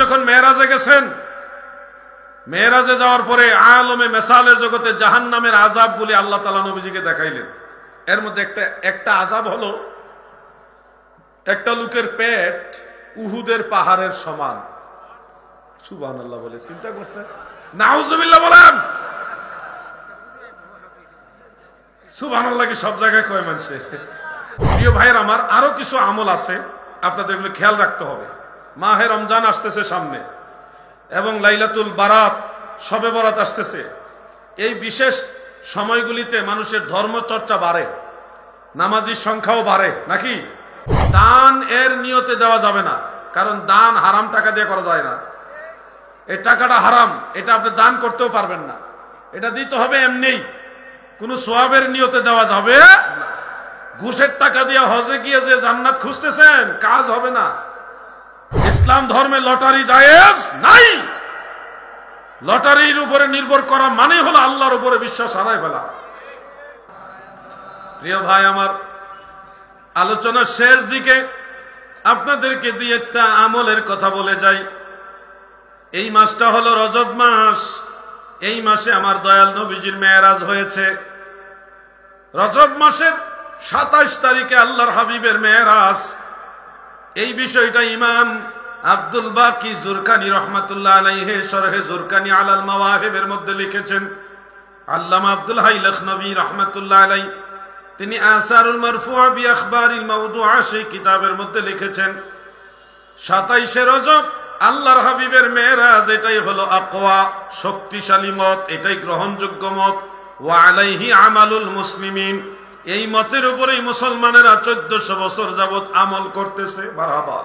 যখন মেরাজে গেছেন, মেরাজে যাওয়ার পরে আলমে মেসালের জগতে জাহান্নামের আযাবগুলি আল্লাহ তাআলা নবীজিকে দেখাইলেন। এর মধ্যে একটা আযাব হলো, একটা লোকের পেট উহুদের পাহাড়ের সমান। সুবহানাল্লাহ বলে চিন্তা করছে, নাউজুবিল্লাহ বলেন। সুবহানাল্লাহ কি সব জায়গায় কয় মানুষে? প্রিয় ভাইয়ের আমার, আরো কিছু আমল আছে, আপনাদের এগুলো খেয়াল রাখতে হবে। মাহে রমজান আসতেছে সামনে, এবং লাইলাতুল বারাত, শবে বরাত আসতেছে। এই বিশেষ সময়গুলিতে মানুষের ধর্মচর্চা বাড়ে, নামাজির সংখ্যাও বাড়ে নাকি? দান এর নিয়তে দেওয়া যাবে না, কারণ দান হারাম টাকা দিয়ে করা যায় না। এই টাকাটা হারাম, এটা আপনি দান করতেও পারবেন না। এটা দিতে হবে এমনি, কোন সওয়াবের নিয়তে দেওয়া যাবে না। ঘুষের টাকা দিয়ে হজে গিয়ে যে জান্নাত খুঁজতেছেন, কাজ হবে না। ইসলাম ধর্মে লটারি জায়েজ নাই। লটারির উপরে নির্ভর করা মানে হলো আল্লাহর উপরে বিশ্বাস হারাই ফেলা। প্রিয় ভাই আমার, আলোচনার শেষ দিকে আপনাদেরকে দুই একটা আমলের কথা বলে যাই। এই মাসটা হলো রজব মাস। এই মাসে আমার দয়াল নবীজির মেরাজ হয়েছে। রজব মাসের 27 তারিখে আল্লাহর হাবিবের মেরাজ। এই বিষয়টা ইমাম আব্দুল বাকি জুরকানি রহমাতুল্লাহ আলাইহি শরহে জুরকানি আলাল মাওয়াহিবের মধ্যে লিখেছেন। আল্লামা আব্দুল হাই লখনবী রহমাতুল্লাহ আলাইহি তিনি আসারুল মারফুআ বি আখবারিল মাওদুআ সেই কিতাবের মধ্যে লিখেছেন, 27শে রজব আল্লাহর হাবিবের মেরাজ। এটাই হলো আকওয়া, শক্তিশালী মত, এটাই গ্রহণযোগ্য মত। ওয়া আলাইহি আমালুল মুসলিমিন, এই মতের উপরেই মুসলমানেরা 1400 বছর যাবত আমল করতেছে। মারহাবা।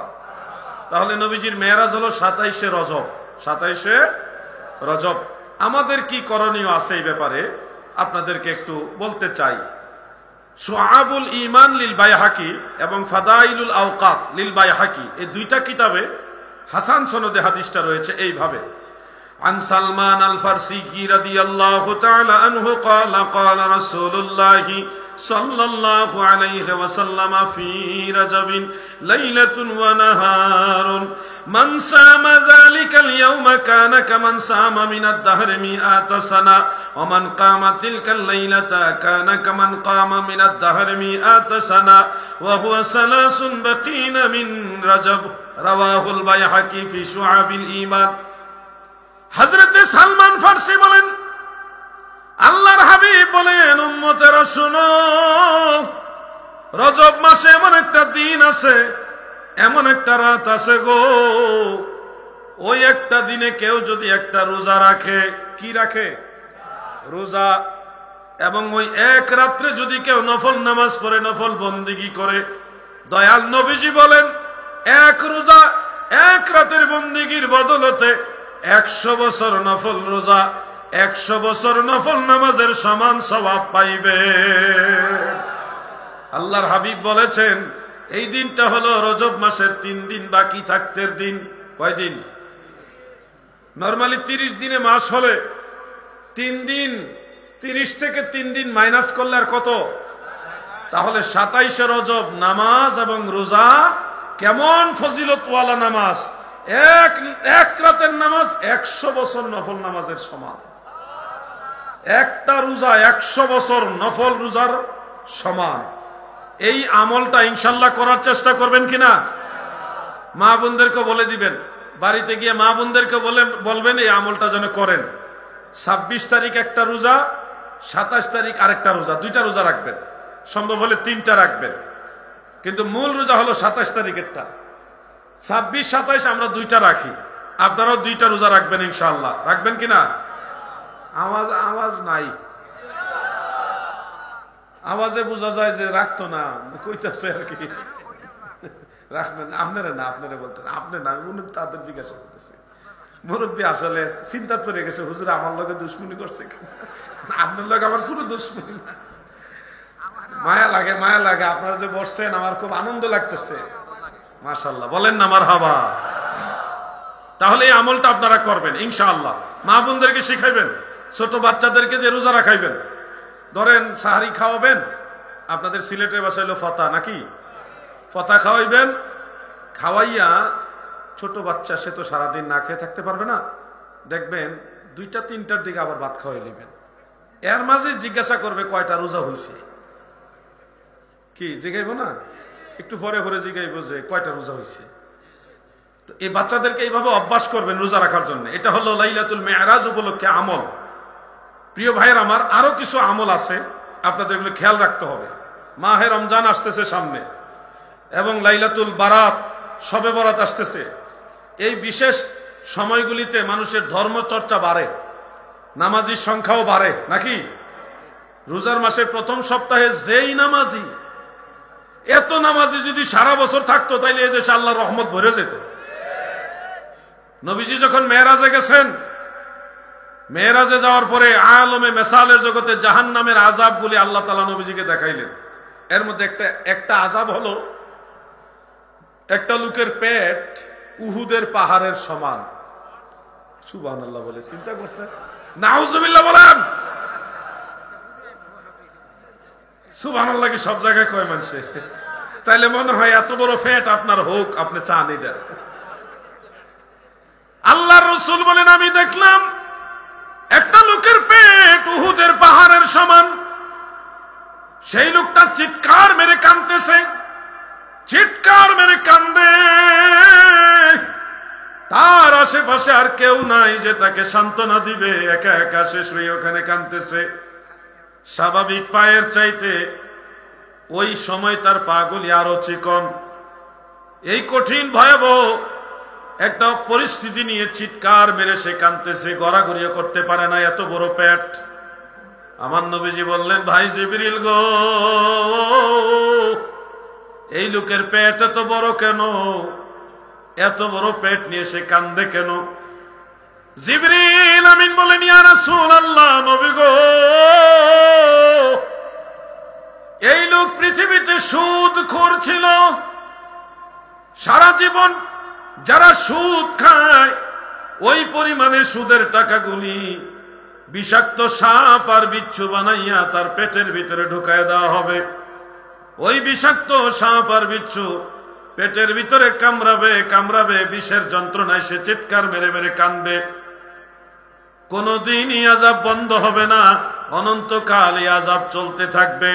তাহলে নবীজির মেরাজ হলো 27শে রজব। 27শে রজব। আমাদের কি করণীয় আছে এই ব্যাপারে আপনাদেরকে একটু বলতে চাই। শুআবুল ঈমান লিল বাইহাকি এবং ফাদাইলুল আওকাত লিল বাইহাকি, এই দুইটা কিতাবে হাসান সনদে হাদিসটা রয়েছে এইভাবে। عن سلمان الفارسي رضي الله تعالى عنه قال قال رسول الله صلى الله عليه وسلم في رجب ليلة ونهار من صام ذلك اليوم كان كمن صام من الدهر 100 سنة ومن قام تلك الليلة كان كمن قام من الدهر 100 سنة وهو 3 بقين من رجب رواه البيهقي في شعب الإيمان। হযরতে সালমান ফারসি বলেন, আল্লাহর হাবিব বলেন, উম্মতেরা শুনো, রজব মাসে এমন একটা দিন আছে, এমন একটা রাত আছে গো, ওই একটা দিনে কেউ যদি একটা রোজা রাখে, কি রাখে? রোজা। এবং ওই এক রাত্রে যদি কেউ নফল নামাজ পড়ে, নফল বন্দেগী করে, দয়াল নবীজি বলেন, এক রোজা, এক রাতের বন্দেগীর বদলতে 100 বছর নফল রোজা, 100 বছর নফল নামাজের সমান সওয়াব পাইবে। আল্লাহর হাবিব বলেছেন, এই দিনটা হলো রজব মাসের 3 দিন বাকি থাকতের দিন। কয় দিন? নরমালি 30 দিনে মাস হলে 3 দিন, 30 থেকে 3 দিন মাইনাস করলে আর কত? তাহলে 27শে রজব নামাজ এবং রোজা কেমন ফজিলতওয়ালা নামাজ! এক রাতের নামাজ 100 বছর নফল নামাজের সমান। একটা রোজা 100 বছর নফল রোজার সমান। এই আমলটা ইনশাল্লাহ করার চেষ্টা করবেন কিনা? মা বোনদেরকে বলে দিবেন, বাড়িতে গিয়ে মা বোনদেরকে বলবেন এই আমলটা যেন করেন। 26 তারিখ একটা রোজা, 27 তারিখ আরেকটা রোজা, 2টা রোজা রাখবেন। সম্ভব হলে 3টা রাখবেন, কিন্তু মূল রোজা হলো 27 তারিখেরটা। 26, 27 আমরা 2টা রাখি। আপনারাও 2টা রোজা রাখবেন ইনশাআল্লাহ। রাখবেন কিনা? আওয়াজ নাই, আওয়াজে বোঝা যায় যে রাখতো না, কইতাছে আর কি। রাখবেন আপনারা না, আপনারা বলতেন, আপনি না, উনি তাদের জিজ্ঞাসা করতেছে। মুরব্বী আসলে চিন্তা পড়ে গেছে, হুজুর আমার লগে দুশ্মনী করছে। আপনার লগে আমার কোনো দুশ্মনী না। মায়া লাগে, মায়া লাগে। আপনারা যে বসছেন আমার খুব আনন্দ লাগতেছে। মাশাআল্লাহ, বলেন না মারহাবা। তাহলে এই আমলটা আপনারা করবেন ইনশাআল্লাহ। মা বোনদেরকে শিখাইবেন, ছোট বাচ্চাদেরকে দিয়ে রোজা রাখাইবেন। ধরেন সাহারি খাওয়াবেন, আপনাদের সিলেটের ভাষায় হলো ফতা নাকি, ফতা খাওয়াইবেন। খাওয়াইয়া ছোট বাচ্চা, সে তো সারাদিন না খেয়ে থাকতে পারবে না, দেখবেন 2টা-3টার দিকে আবার ভাত খাওয়াই নেবেন। এর মাঝে জিজ্ঞাসা করবে কয়টা রোজা হয়েছে, কি জিগাইব না, একটু পরে পরে জিগাইব যে কয়টা রোজা হয়েছে। তো এই বাচ্চাদেরকে এইভাবে অভ্যাস করবেন রোজা রাখার জন্য। এটা হলো লাইলাতুল মেরাজ উপলক্ষে আমল। প্রিয় ভাইয়ের আমার, আরো কিছু আমল আছে, আপনাদের এগুলো খেয়াল রাখতে হবে। মাহে রমজান আসতেছে সামনে, এবং লাইলাতুল বারাত, শবে বরাত আসতেছে। এই বিশেষ সময়গুলিতে মানুষের ধর্মচর্চা বাড়ে, নামাজির সংখ্যাও বাড়ে নাকি? রোজার মাসের প্রথম সপ্তাহে যেই নামাজি, এত নামাজি যদি সারা বছর থাকতো তাইলে এদেশে আল্লাহর রহমত ভরে যেত। নবীজি যখন মেরাজে গেছেন, মেরাজে যাওয়ার পরে আলমে মেসালের জগতে জাহান্নামের আযাবগুলি আল্লাহ তাআলা নবীজিকে দেখাইলেন। এর মধ্যে একটা আযাব হলো, একটা লোকের পেট উহুদের পাহাড়ের সমান। সুবহানাল্লাহ বলে চিন্তা করছেন? নাউজুবিল্লাহ বলেন। সুবহানাল্লাহ কি সব জায়গায় কয় মানুষে? তাইলে মনে হয় এত বড় পেট আপনার হোক, আপনি চান এই যায়। আল্লাহর রাসূল বলেন, আমি দেখলাম একটা লোকের পেট উহুদের পাহাড়ের সমান। সেই লোকটা চিৎকার মেরে কাঁদতেছে, চিৎকার মেরে কান্দে। তার আশেপাশে আর কেউ নাই যে তাকে সান্ত্বনা দিবে, একা একা সে শুয়ে ওখানে কাঁদতেছে। স্বাভাবিক পায়ের চাইতে ওই সময় তার পাগুলি আরো চিকন। এই কঠিন ভয়াবহ একটা পরিস্থিতি নিয়ে চিৎকার মেরে সে কাঁদতেছে, গড়াগড়িও করতে পারে না, এত বড় পেট। আমার নবীজি বললেন, ভাই জিবরিল গো, এই লোকের পেট এত বড় কেন? এত বড় পেট নিয়ে সে কান্দে কেন? জিবরিল আমিন বলেন, ইয়া রাসূলুল্লাহ, নবী গো, এই লোক পৃথিবীতে সুদখোর ছিল। সারা জীবন যারা সুদ খায়, ওই পরিমাণে সুদের টাকাগুলি বিষাক্ত সাপ আর বিচ্ছু বানাইয়া তার পেটের ভিতরে ঢুকায় দেওয়া হবে। ওই বিষাক্ত সাপ আর বিচ্ছু পেটের ভিতরে কামড়াবে কামড়াবে, বিষের যন্ত্রণায় সে চিৎকার মেরে মেরে কাঁদবে। কোনদিন এই আযাব বন্ধ হবে না, অনন্তকাল এই আযাব চলতে থাকবে।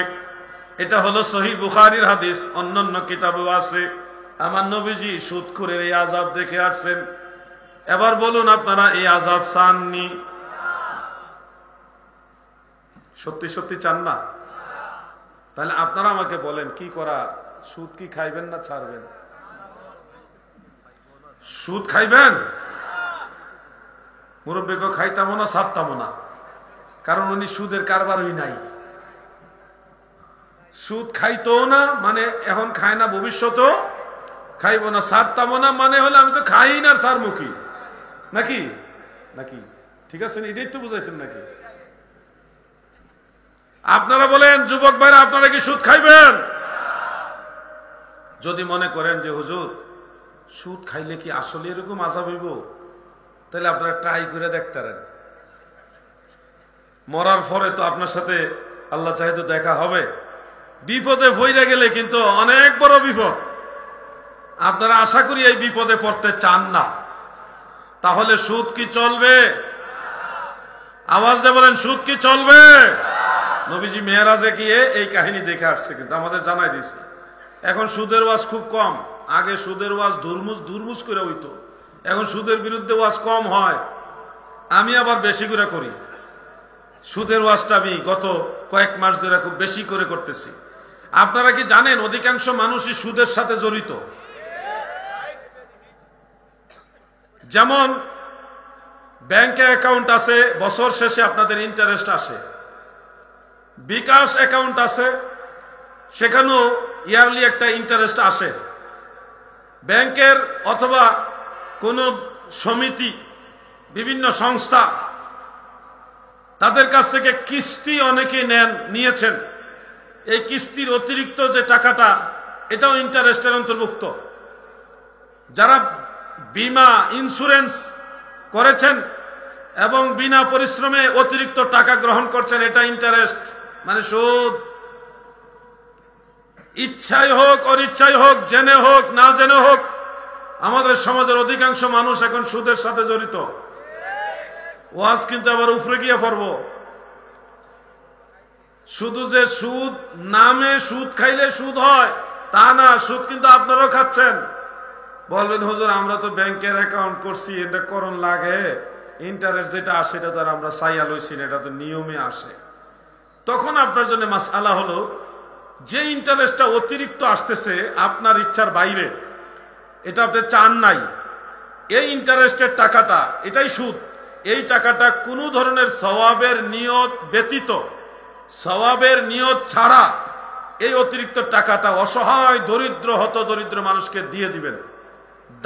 এটা হলো সহিহ বুখারীর হাদিস, অন্যান্য কিতাবেও আছে। আমার নবীজি সুদখোরের এই আযাব দেখে আসছেন। এবার বলুন, আপনারা এই আযাব চাননি? সত্যি সত্যি চান না? তাহলে আপনারা আমাকে বলেন কি করা? সুদ কি খাইবেন না ছাড়বেন? সুদ খাইবেন? মুরব্বীকে খাইতামও না, ছাড়তামও না, কারণ উনি সুদের কারবারই নাই। সুদ খাইতো না মানে এখন খায় না, ভবিষ্যতেও খাইব না। ছাড়তামও না মানে হলে আমি তো খাই না, ছাড়মুখী নাকি? নাকি ঠিক আছে? এটাই তো বুঝাইছেন নাকি? আপনারা বলেন, যুবক ভাইরা, আপনারা কি সুদ খাইবেন? যদি মনে করেন যে হুজুর সুদ খাইলে কি আসলে এরকম আযাব হইব, তাহলে আপনারা ট্রাই করে দেখতে পারেন। মরার পরে তো আপনার সাথে আল্লাহ চাহে তো দেখা হবে। বিপদে পড়ে গেলে কিন্তু অনেক বড় বিপদ। আপনারা আশা করি এই বিপদে পড়তে চান না। তাহলে সুদ কি চলবে? আওয়াজ দিয়ে বলেন, সুদ কি চলবে? নবীজি মেরাজে গিয়ে এই কাহিনী দেখে আসছে, কিন্তু আমাদের জানাই দিয়েছে। এখন সুদের ওয়াজ খুব কম। আগে সুদের ওয়াজ দুরমুজ করে হইতো, এখন সুদের বিরুদ্ধে ওয়াজ কম হয়। আমি আবার বেশি করে করি। সুদের ওয়াজটা আমি গত কয়েক মাস ধরে খুব বেশি করে করতেছি। আপনারা কি জানেন অধিকাংশ মানুষই সুদের সাথে জড়িত? যেমন ব্যাংকে অ্যাকাউন্ট আছে, বছর শেষে আপনাদের ইন্টারেস্ট আসে। বিকাশ অ্যাকাউন্ট আছে, সেখানেও ইয়ারলি একটা ইন্টারেস্ট আসে। ব্যাংকের অথবা কোনো সমিতি, বিভিন্ন সংস্থা, তাদের কাছ থেকে কিস্তি অনেকে নিয়েছেন। এই কিস্তির অতিরিক্ত যে টাকাটা, এটাও ইন্টারেস্টের অন্তর্ভুক্ত। যারা বীমা ইন্স্যুরেন্স করেছেন এবং বিনা পরিশ্রমে অতিরিক্ত টাকা গ্রহণ করছেন, এটা ইন্টারেস্ট মানে সুদ। ইচ্ছাই হোক অনিচ্ছাই হোক, জেনে হোক না জেনে হোক, আমাদের সমাজের অধিকাংশ মানুষ এখন সুদের সাথে জড়িত। ওয়াজ কিন্তু আবার উপরে গিয়ে পড়বো। শুধু যে সুদ নামে সুদ খাইলে সুদ হয় তা না, সুদ কিন্তু আপনারাও খাচ্ছেন। বলবেন হুজুর আমরা তো ব্যাংকের অ্যাকাউন্ট করছি, এটা করণ লাগে, ইন্টারেস্ট যেটা আসে এটা তো আর আমরা চাইয়া লইছি না, এটা তো নিয়মে আসে। তখন আপনার জন্য মাসআলা হলো, যে ইন্টারেস্টটা অতিরিক্ত আসতেছে আপনার ইচ্ছার বাইরে, এটা আপনি চান নাই, এই ইন্টারেস্টের টাকাটা এটাই সুদ, এই টাকাটা কোনো ধরনের সওয়াবের নিয়ত ব্যতীত, সওয়াবের নিয়ত ছাড়া এই অতিরিক্ত টাকাটা অসহায় দরিদ্র হত দরিদ্র মানুষকে দিয়ে দিবেন।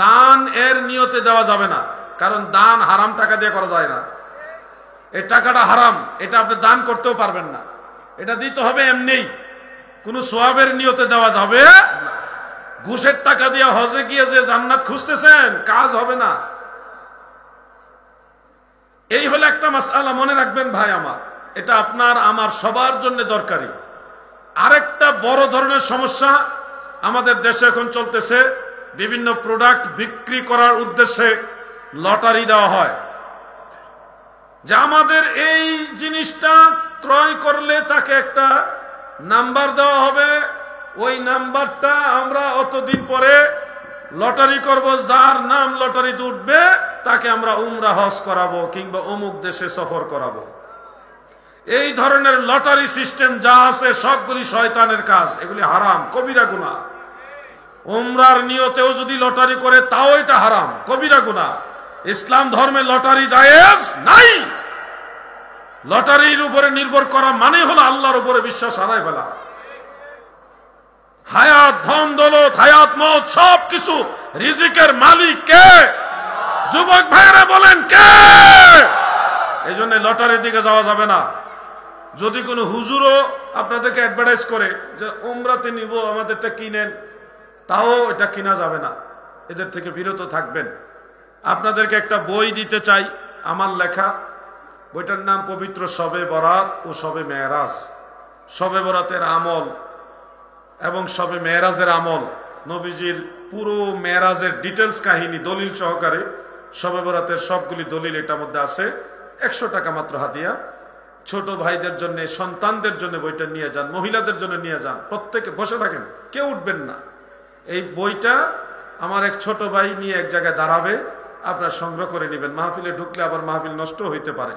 দান এর নিয়তে দেওয়া যাবে না, কারণ দান হারাম টাকা দিয়ে করা যায় না। এই টাকাটা হারাম, এটা আপনি দান করতেও পারবেন না, এটা দিতে হবে এমনি, কোনো সওয়াবের নিয়তে দেওয়া যাবে না। ঘুষের টাকা দিয়ে হজে গিয়ে যে জান্নাত খুঁজতেছেন, কাজ হবে না। এই হলো একটা মাসআলা, মনে রাখবেন ভাই আমার, এটা আপনার আমার সবার জন্য দরকারি। আরেকটা বড় ধরনের সমস্যা আমাদের দেশে এখন চলতেছে, বিভিন্ন প্রোডাক্ট বিক্রি করার উদ্দেশ্যে লটারি দেওয়া হয়, যে আমাদের এই জিনিসটা ক্রয় করলে তাকে একটা নাম্বার দেওয়া হবে, ওই নাম্বারটা আমরা অতদিন পরে লটারি করব, যার নাম লটারিতে উঠবে তাকে আমরা উমরা হজ করাবো কিংবা অমুক দেশে সফর করাবো। এই ধরনের লটারি সিস্টেম যা আছে সবগুলি শয়তানের কাজ, এগুলি হারাম, কবিরা গুনাহ। উমরার নিয়তেও যদি লটারি করে তাও এটা হারাম, কবিরা গুনাহ। ইসলাম ধর্মে লটারি জায়েজ নাই। লটারির উপরে নির্ভর করা মানে হলো আল্লাহর উপরে বিশ্বাস হারাই ফেলা। হায়াত, ধন দৌলত, হায়াত মত সবকিছু রিজিকের মালিক কে? যুবক ভাইরা বলেন কে? এই জন্য লটারির দিকে যাওয়া যাবে না। যদি কোনো হুজুরও আপনাদেরকে অ্যাডভার্টাইজ করে যে উমরাতে নিব, আমাদেরটা কিনেন, তাও এটা কিনা যাবে না, এদের থেকে বিরত থাকবেন। আপনাদেরকে একটা বই দিতে চাই, আমার লেখা, বইটার নাম পবিত্র শবে বরাত ও শবে মেরাজ। শবে বরাতের আমল এবং শবে মেরাজের আমল, নবীজির পুরো মেরাজের ডিটেলস কাহিনী দলিল সহকারে, শবে বরাতের সবগুলি দলিল এটার মধ্যে আছে। 100 টাকা মাত্র হাদিয়া। ছোট ভাইদের জন্য, সন্তানদের জন্য বইটা নিয়ে যান, মহিলাদের জন্য নিয়ে যান, প্রত্যেকে বসে থাকেন, কেউ উঠবেন না। এই বইটা আমার এক ছোট ভাই নিয়ে এক জায়গায় দাঁড়াবে, আপনারা সংগ্রহ করে নেবেন। মাহফিলে ঢুকলে আবার মাহফিল নষ্ট হইতে পারে।